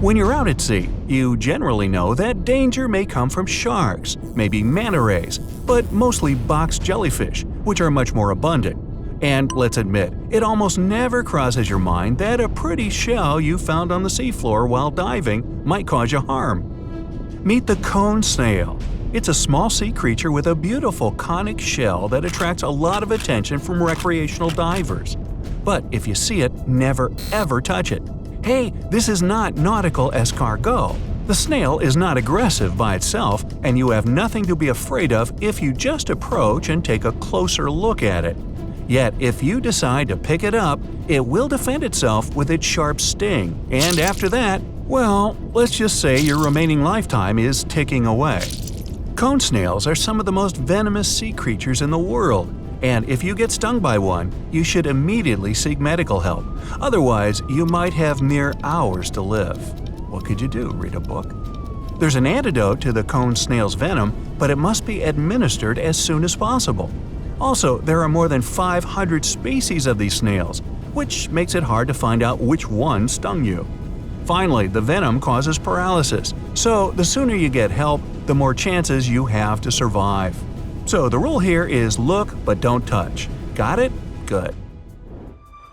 When you're out at sea, you generally know that danger may come from sharks, maybe manta rays, but mostly box jellyfish, which are much more abundant. And let's admit, it almost never crosses your mind that a pretty shell you found on the seafloor while diving might cause you harm. Meet the cone snail. It's a small sea creature with a beautiful conic shell that attracts a lot of attention from recreational divers. But if you see it, never ever touch it. Hey, this is not nautical escargot. The snail is not aggressive by itself, and you have nothing to be afraid of if you just approach and take a closer look at it. Yet, if you decide to pick it up, it will defend itself with its sharp sting, and after that, well, let's just say your remaining lifetime is ticking away. Cone snails are some of the most venomous sea creatures in the world, and if you get stung by one, you should immediately seek medical help. Otherwise, you might have mere hours to live. What could you do? Read a book? There's an antidote to the cone snail's venom, but it must be administered as soon as possible. Also, there are more than 500 species of these snails, which makes it hard to find out which one stung you. Finally, the venom causes paralysis, so the sooner you get help, the more chances you have to survive. So the rule here is look but don't touch. Got it? Good.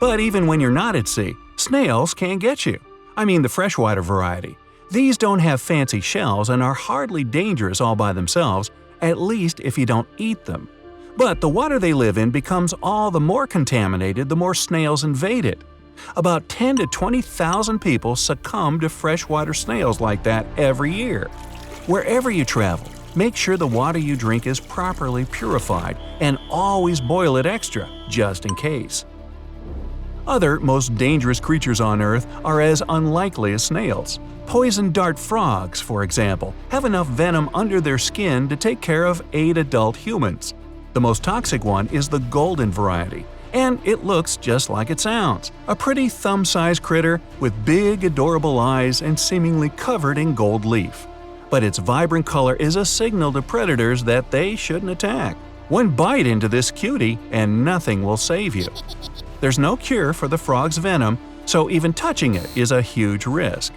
But even when you're not at sea, snails can get you. I mean the freshwater variety. These don't have fancy shells and are hardly dangerous all by themselves, at least if you don't eat them. But the water they live in becomes all the more contaminated the more snails invade it. About 10 to 20,000 people succumb to freshwater snails like that every year. Wherever you travel, make sure the water you drink is properly purified and always boil it extra, just in case. Other most dangerous creatures on Earth are as unlikely as snails. Poison dart frogs, for example, have enough venom under their skin to take care of 8 adult humans. The most toxic one is the golden variety, and it looks just like it sounds. A pretty thumb-sized critter with big, adorable eyes and seemingly covered in gold leaf. But its vibrant color is a signal to predators that they shouldn't attack. One bite into this cutie and nothing will save you. There's no cure for the frog's venom, so even touching it is a huge risk.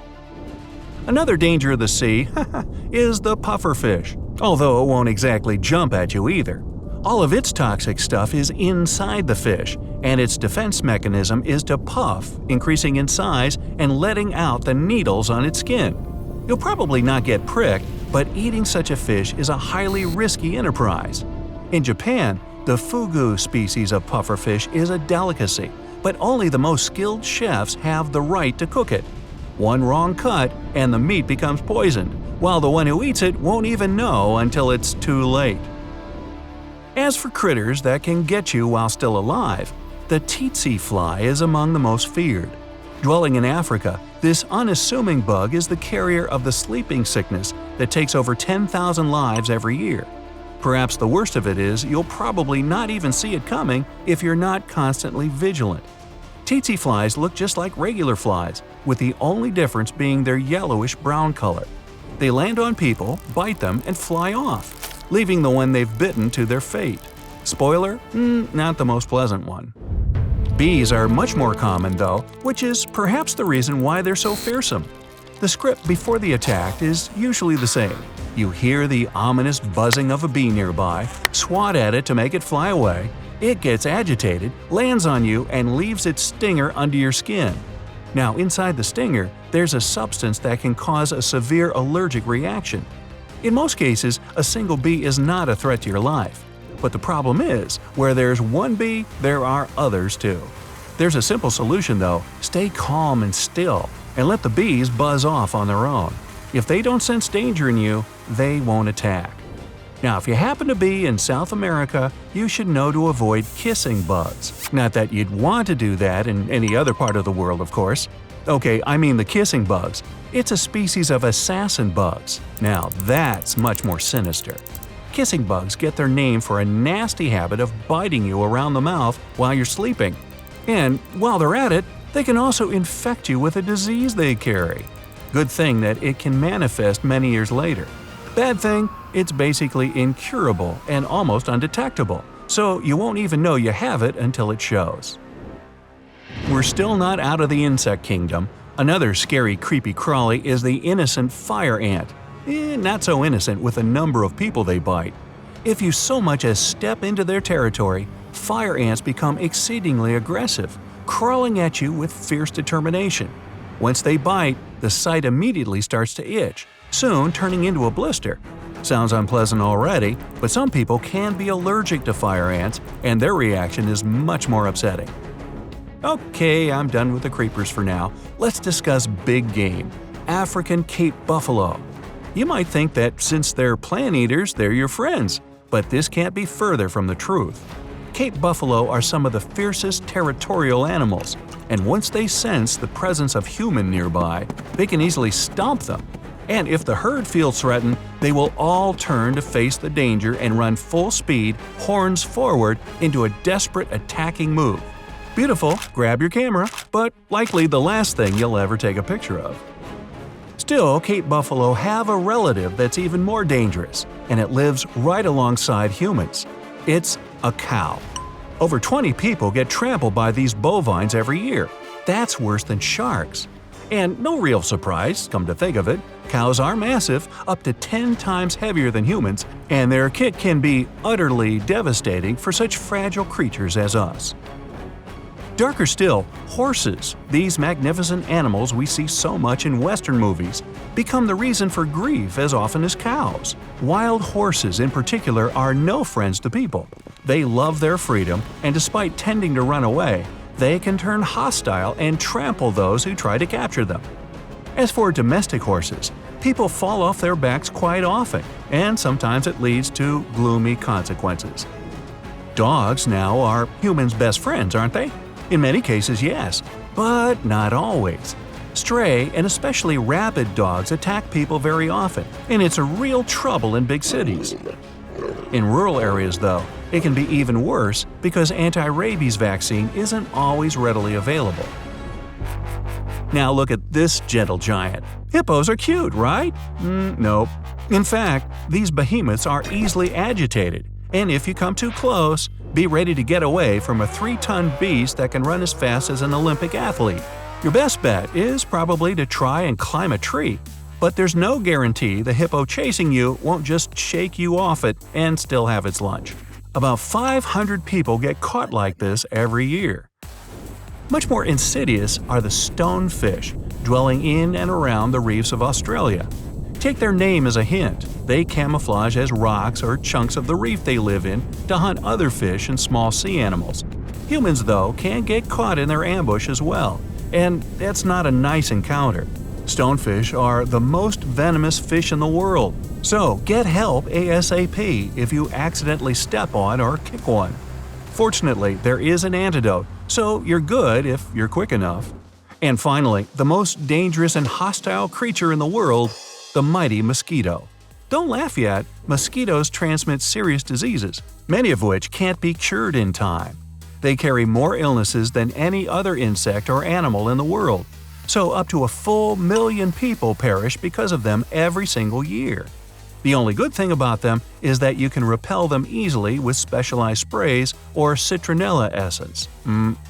Another danger of the sea is the pufferfish, although it won't exactly jump at you either. All of its toxic stuff is inside the fish, and its defense mechanism is to puff, increasing in size and letting out the needles on its skin. You'll probably not get pricked, but eating such a fish is a highly risky enterprise. In Japan, the fugu species of pufferfish is a delicacy, but only the most skilled chefs have the right to cook it. One wrong cut and the meat becomes poisoned, while the one who eats it won't even know until it's too late. As for critters that can get you while still alive, the tsetse fly is among the most feared. Dwelling in Africa, this unassuming bug is the carrier of the sleeping sickness that takes over 10,000 lives every year. Perhaps the worst of it is you'll probably not even see it coming if you're not constantly vigilant. Tsetse flies look just like regular flies, with the only difference being their yellowish-brown color. They land on people, bite them, and fly off, leaving the one they've bitten to their fate. Spoiler? Not the most pleasant one. Bees are much more common though, which is perhaps the reason why they're so fearsome. The script before the attack is usually the same. You hear the ominous buzzing of a bee nearby, swat at it to make it fly away, it gets agitated, lands on you, and leaves its stinger under your skin. Now inside the stinger, there's a substance that can cause a severe allergic reaction. In most cases, a single bee is not a threat to your life. But the problem is, where there's one bee, there are others too. There's a simple solution though: stay calm and still, and let the bees buzz off on their own. If they don't sense danger in you, they won't attack. Now, if you happen to be in South America, you should know to avoid kissing bugs. Not that you'd want to do that in any other part of the world, of course. Okay, I mean the kissing bugs. It's a species of assassin bugs. Now, that's much more sinister. Kissing bugs get their name for a nasty habit of biting you around the mouth while you're sleeping. And while they're at it, they can also infect you with a disease they carry. Good thing that it can manifest many years later. Bad thing, it's basically incurable and almost undetectable, so you won't even know you have it until it shows. We're still not out of the insect kingdom. Another scary, creepy crawly is the innocent fire ant. Not so innocent with the number of people they bite. If you so much as step into their territory, fire ants become exceedingly aggressive, crawling at you with fierce determination. Once they bite, the site immediately starts to itch, soon turning into a blister. Sounds unpleasant already, but some people can be allergic to fire ants, and their reaction is much more upsetting. Okay, I'm done with the creepers for now. Let's discuss big game, African Cape buffalo. You might think that since they're plant eaters, they're your friends, but this can't be further from the truth. Cape buffalo are some of the fiercest territorial animals, and once they sense the presence of human nearby, they can easily stomp them. And if the herd feels threatened, they will all turn to face the danger and run full speed, horns forward, into a desperate attacking move. Beautiful, grab your camera, but likely the last thing you'll ever take a picture of. Still, Cape buffalo have a relative that's even more dangerous, and it lives right alongside humans. It's a cow. Over 20 people get trampled by these bovines every year. That's worse than sharks. And no real surprise, come to think of it, cows are massive, up to 10 times heavier than humans, and their kick can be utterly devastating for such fragile creatures as us. Darker still, horses, these magnificent animals we see so much in Western movies, become the reason for grief as often as cows. Wild horses in particular are no friends to people. They love their freedom, and despite tending to run away, they can turn hostile and trample those who try to capture them. As for domestic horses, people fall off their backs quite often, and sometimes it leads to gloomy consequences. Dogs now are humans' best friends, aren't they? In many cases, yes, but not always. Stray and especially rabid dogs attack people very often, and it's a real trouble in big cities. In rural areas, though, it can be even worse because anti-rabies vaccine isn't always readily available. Now look at this gentle giant. Hippos are cute, right? Nope. In fact, these behemoths are easily agitated, and if you come too close, be ready to get away from a 3-ton beast that can run as fast as an Olympic athlete. Your best bet is probably to try and climb a tree, but there's no guarantee the hippo chasing you won't just shake you off it and still have its lunch. About 500 people get caught like this every year. Much more insidious are the stonefish, dwelling in and around the reefs of Australia. Take their name as a hint. They camouflage as rocks or chunks of the reef they live in to hunt other fish and small sea animals. Humans, though, can get caught in their ambush as well, and that's not a nice encounter. Stonefish are the most venomous fish in the world, so get help ASAP if you accidentally step on or kick one. Fortunately, there is an antidote, so you're good if you're quick enough. And finally, the most dangerous and hostile creature in the world, the mighty mosquito. Don't laugh yet, mosquitoes transmit serious diseases, many of which can't be cured in time. They carry more illnesses than any other insect or animal in the world, so up to a full 1 million people perish because of them every single year. The only good thing about them is that you can repel them easily with specialized sprays or citronella essence.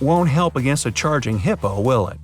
Won't help against a charging hippo, will it?